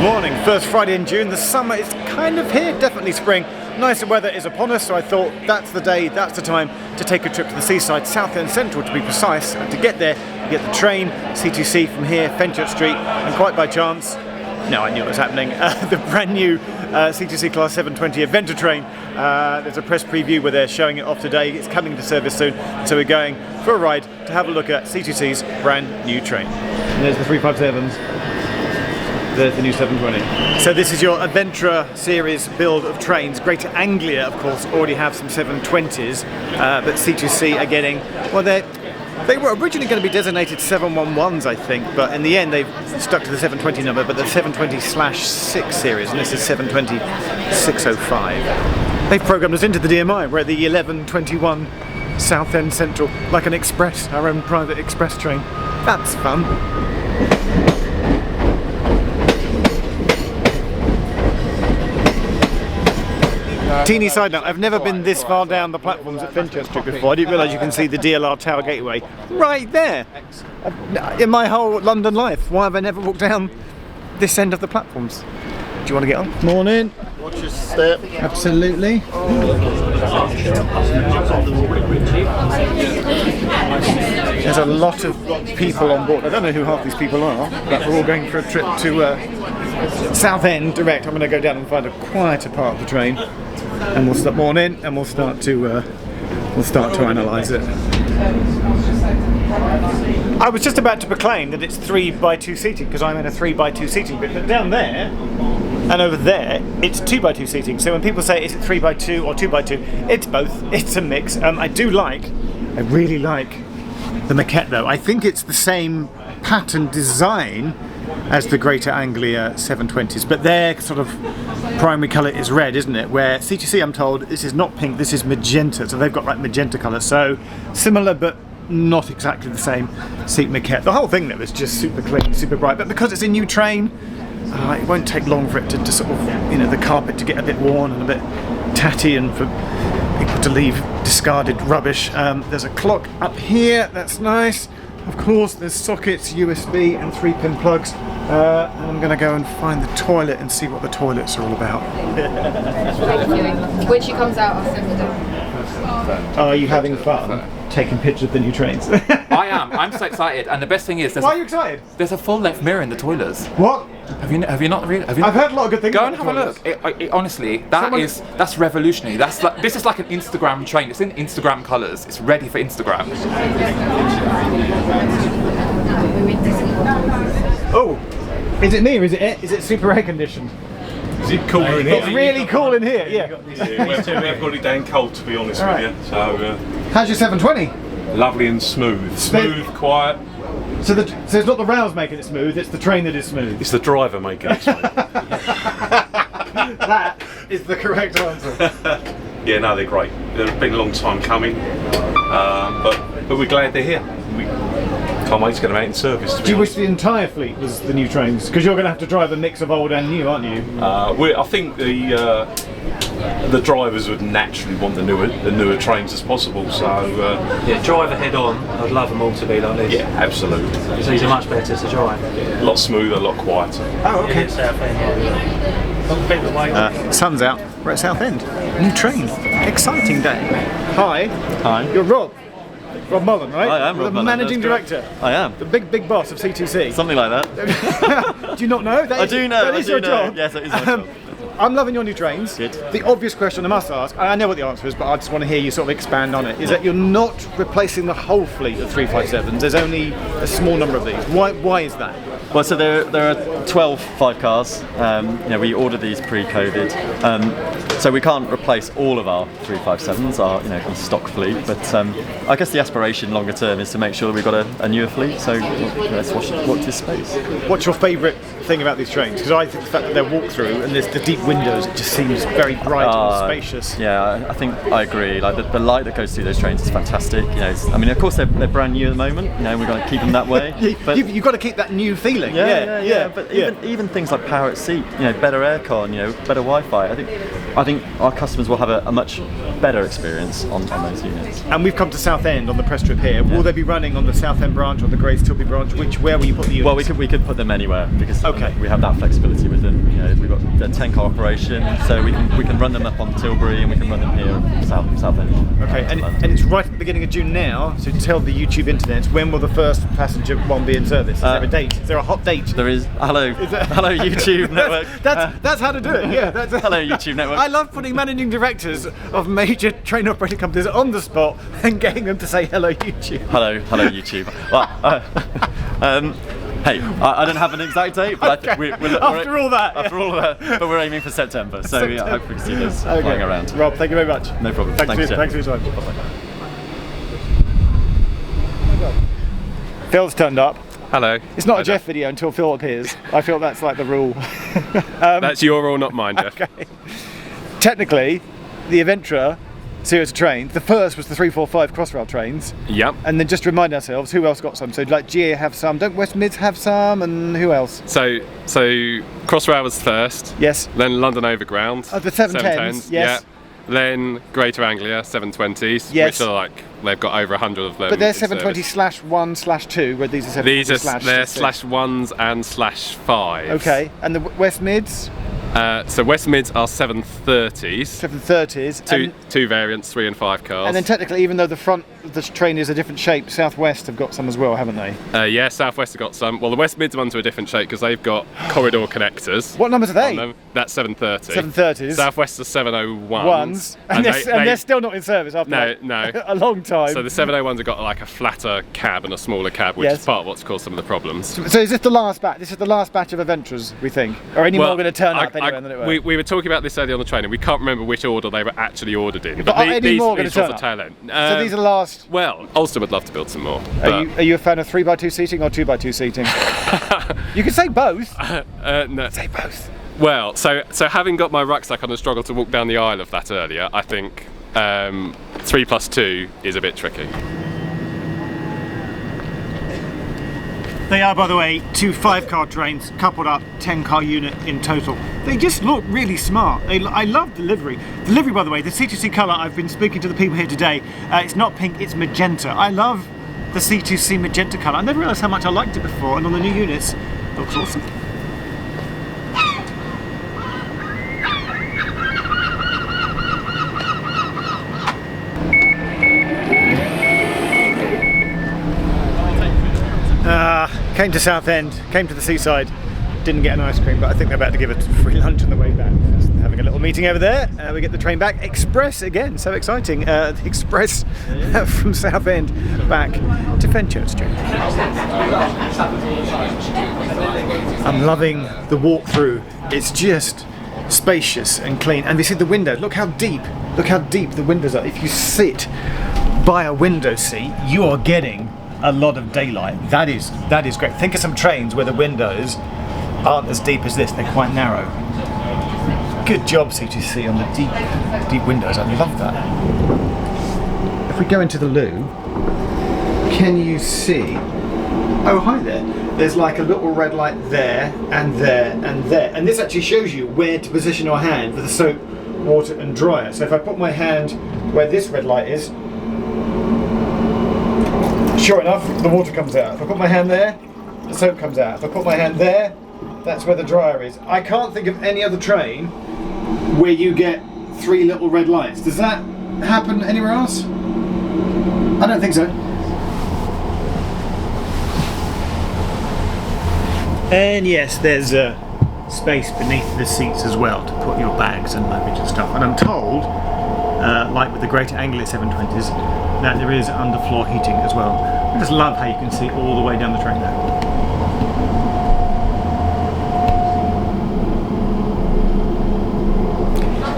Morning, first Friday in June. The summer is kind of here, definitely spring. Nicer weather is upon us, so I thought that's the day, that's the time to take a trip to the seaside, Southend Central to be precise. And to get there, you get the train, C2C from here, Fenchurch Street, and quite by chance, no, I knew it was happening, the brand new C2C Class 720 Adventure train. There's a press preview where they're showing it off today. It's coming to service soon, so we're going for a ride to have a look at C2C's brand new train. And there's the 357s. There's the new 720. So this is your Adventure series build of trains. Greater Anglia, of course, already have some 720s, but C2C are getting, well, they were originally going to be designated 711s, I think, but in the end they've stuck to the 720 number, but the 720/6 series, and this is 720/605. They've programmed us into the DMI. We're at the 1121 Southend Central, like an express, our own private express train. That's fun. Teeny side note, I've never been this far down the platforms at Fenchurch Street before. I didn't realise you can see the DLR Tower Gateway right there. In my whole London life, why have I never walked down this end of the platforms? Do you want to get on? Morning. Watch your step. Absolutely. There's a lot of people on board. I don't know who half these people are, but we're all going for a trip to Southend direct. I'm going to go down and find a quieter part of the train, and we'll start and we'll start to analyse it. I was just about to proclaim that it's 3x2 seating because I'm in a 3x2 seating bit, but down there and over there it's 2x2 seating. So when people say is it 3x2 or 2x2, it's both. It's a mix. I really like the maquette though. I think it's the same pattern design as the Greater Anglia 720s, but their sort of primary colour is red, isn't it? Where C2C, I'm told, this is not pink, this is magenta, so they've got like magenta colour, so similar but not exactly the same seat maquette. The whole thing though is just super clean, super bright, but because it's a new train, it won't take long for it to sort of, the carpet to get a bit worn and a bit tatty, and for people to leave discarded rubbish. There's a clock up here, that's nice. Of course, there's sockets, USB and 3-pin plugs. And I'm going to go and find the toilet and see what the toilets are all about. When she comes out, I'll send her down. Are you having fun taking pictures of the new trains? I am. I'm so excited. And the best thing is, why are you excited? There's a full-length mirror in the toilets. What? Have you not really? I've heard a lot of good things. Go and have a look. Honestly, that's revolutionary. This is like an Instagram train. It's in Instagram colours. It's ready for Instagram. Oh, is it me or is it super air conditioned? Is it cooler in here? It's really cool in here, yeah. We've got it down cold, to be honest with you. So, how's your 720? lovely and smooth. Smooth, quiet. So it's not the rails making it smooth, it's the train that is smooth. It's the driver making it smooth. That is the correct answer. Yeah, no, they're great. They've been a long time coming, but we're glad they're here. We can't wait to get them out in service. Do you wish the entire fleet was the new trains? Because you're going to have to drive a mix of old and new, aren't you? I think the drivers would naturally want the newer trains as possible. So yeah, driver head on. I'd love them all to be like this. yeah, absolutely. Because these are much better to drive. A lot smoother, a lot quieter. Oh, okay. Sun's out. We're at Southend. New train. Exciting day. Hi. Hi. You're Rob. Rob Mullen, right? I am You're Rob the Mullen, managing that's director. I am. The big boss of C2C. Something like that. Do you not know? I do know. That is your job. Yes, it is my job. I'm loving your new trains. Good. The obvious question I must ask, I know what the answer is, but I just want to hear you sort of expand on it, is that you're not replacing the whole fleet of 357s. There's only a small number of these. Why is that? Well, so there are 12 5 cars. We ordered these pre-COVID, so we can't replace all of our 357s, our stock fleet. But I guess the aspiration longer term is to make sure that we've got a newer fleet. So let's watch this space. What's your favourite thing about these trains? Because I think the fact that they're walk-through and there's the deep windows. It just seems very bright and spacious. Yeah, I think I agree. Like the light that goes through those trains is fantastic. You know, I mean, of course they're brand new at the moment. You know, we've got to keep them that way. But You've got to keep that new feeling. But even things like power at seat, you know, better aircon, you know, better Wi-Fi. I think our customers will have a much better experience on those units. And we've come to Southend on the press trip here. Will they be running on the Southend branch or the Grays Tilby branch? Where will you put the units? Well, we could put them anywhere because Okay. we have that flexibility with them. You know, we've got the 10-car operation, so we can run them up on Tilbury and we can run them here in Southend. Okay, and it's right at the beginning of June now, so tell the YouTube internet, when will the first passenger one be in service? Is there a date? Is there a hot date? There is. Hello YouTube network. That's how to do it, yeah. Hello YouTube network. I love putting managing directors of major train operating companies on the spot and getting them to say hello YouTube. Hello YouTube. Well, hey, I don't have an exact date, but Okay. I think After all that, but we're aiming for September, so I hope we can see this Okay. flying around. Rob, thank you very much. No problem. Thanks Jeff. for your time. Phil's turned up. Hello. It's not a Jeff video until Phil appears. I feel that's like the rule. That's your rule, not mine, Jeff. Okay. Technically, the Aventra series of trains, the first was the 345 Crossrail trains. Yep. And then just to remind ourselves, who else got some? So like GA have some, don't West Mids have some, and who else? So Crossrail was first. Yes. Then London Overground. Oh, the 710s, yes. Yeah. Then Greater Anglia 720s, Yes. which are like they've got over 100 of them. But they're in 720/1/2, where these are 720 These are they're /6. /1s and /5s. Okay, and the West Mids? So West Mids are 730s. 730s. Two variants, 3 and 5 cars. And then technically, even though the front of the train is a different shape, South West have got some as well, haven't they? Yeah, South West have got some. Well, the West Mids ones are a different shape because they've got corridor connectors. What numbers are on they? them. That's 730. 730s. South West are 701s. Ones. And they're still not in service after No. a long time. So the 701s have got like a flatter cab and a smaller cab, which Yes. is part of what's caused some of the problems. So is this the last batch? This is the last batch of Aventras, we think? Or any more going to turn up anywhere on the network? We were talking about this earlier on the train, and we can't remember which order they were actually ordered in. But are any more going to these turn was the up? tail end. So these are the last. Well, Ulster would love to build some more. Are you a fan of 3x2 seating or 2x2 seating? You can say both. No. Say both. Well, so having got my rucksack on and struggled to walk down the aisle of that earlier, I think 3+2 is a bit tricky. They are, by the way, 2 5-car trains coupled up, 10-car unit in total. They just look really smart. I love the livery. The livery, by the way, the C2C colour, I've been speaking to the people here today, it's not pink, it's magenta. I love the C2C magenta colour. I never realised how much I liked it before, and on the new units, it looks awesome. Came to Southend, came to the seaside, didn't get an ice cream, but I think they're about to give us a free lunch on the way back. Just having a little meeting over there. We get the train back. Express again, so exciting. The Express from Southend back to Fenchurch Street. I'm loving the walk-through. It's just spacious and clean. And you see the windows. Look how deep the windows are. If you sit by a window seat, you are getting a lot of daylight. That is great. Think of some trains where the windows aren't as deep as this, they're quite narrow. Good job C2C on the deep windows, I love that. If we go into the loo, can you see, oh hi there, there's like a little red light there and there and there, and this actually shows you where to position your hand for the soap, water and dryer. So if I put my hand where this red light is, sure enough, the water comes out. If I put my hand there, the soap comes out. If I put my hand there, that's where the dryer is. I can't think of any other train where you get 3 little red lights. Does that happen anywhere else? I don't think so. And yes, there's a space beneath the seats as well to put your bags and luggage and stuff. And I'm told, like with the Greater Anglia 720s, that there is underfloor heating as well. I just love how you can see all the way down the train there.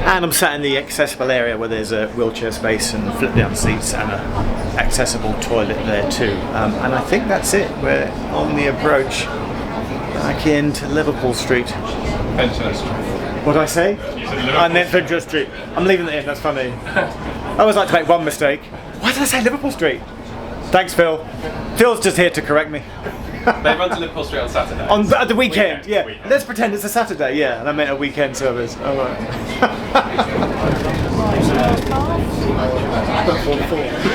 And I'm sat in the accessible area where there's a wheelchair space and flip down seats and an accessible toilet there too. And I think that's it. We're on the approach back into Liverpool Street. Fenchurch Street. What did I say? I meant Fenchurch Street. I'm leaving it in, that's funny. I always like to make one mistake. Why did I say Liverpool Street? Thanks, Phil. Phil's just here to correct me. They run to Liverpool Street on Saturday. On the weekend, yeah. Weekend. Let's pretend it's a Saturday, yeah. And I meant a weekend service. Oh, right.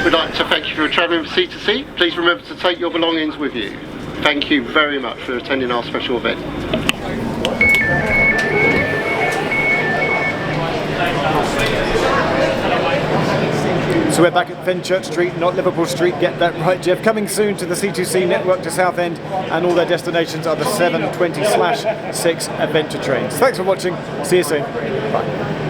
We'd like to thank you for travelling from sea to sea. Please remember to take your belongings with you. Thank you very much for attending our special event. So we're back at Fenchurch Street, not Liverpool Street. Get that right, Jeff. Coming soon to the C2C network to Southend, and all their destinations are the 720/6 adventure trains. Thanks for watching. See you soon. Bye.